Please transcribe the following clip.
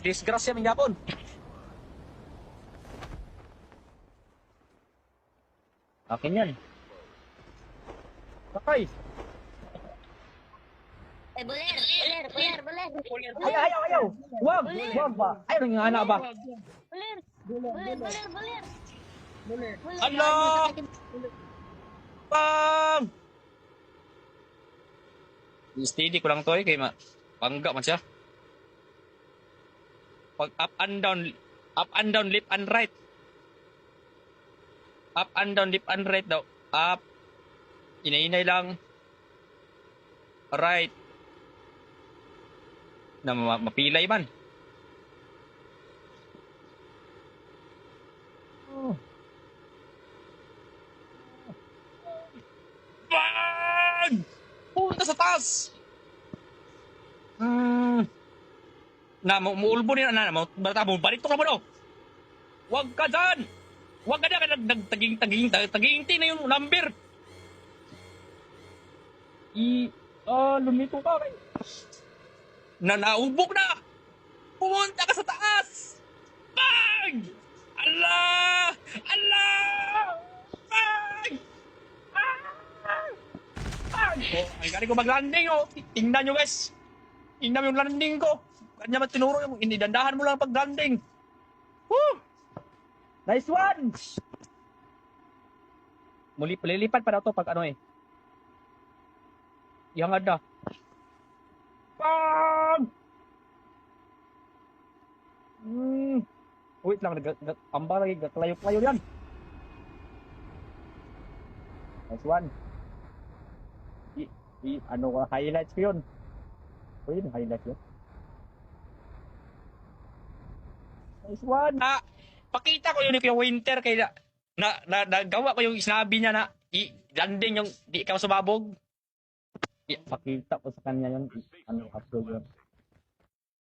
Disgrasya min gapon. Akin yan. Sakay. Bulir. Ayaw. Wag ba? Ayaw nga anak ba? Bulir. Allah! Bang! Steady ko lang to kay bangga man siya. Pag up and down, left and right. Up and down, left and right daw. Up. Inay lang. Right. Na mapilay man. Bang! Punta sa taas! Muulbo nila bata mo, balik to ka mo no! Huwag ka dyan! Huwag ka dyan! Taging na yung number! Lumito ka kay... Naubog na! Pumunta ka sa taas! Bang! Allah! Bang! Ang galing ko mag-landing, oh. Tingnan nyo, guys. Tingnan mo yung landing ko. Kanya ba tinuro yung inidandahan mo lang pag-landing. Woo! Nice one! Muli, palilipad pa na ito pag ano eh. Ihangad na. Bang! Wait lang, pamba lagi, kalayo-kalayo yan. Nice one. Ano ka, highlights ko yun. O yun, highlights yun. Nice one. Pakita ko yun yung winter kaya nagawa ko yung sinabi niya na i-landing yung di ka sumabog. Pakita ko sa kanya yun. Ano, upload yun.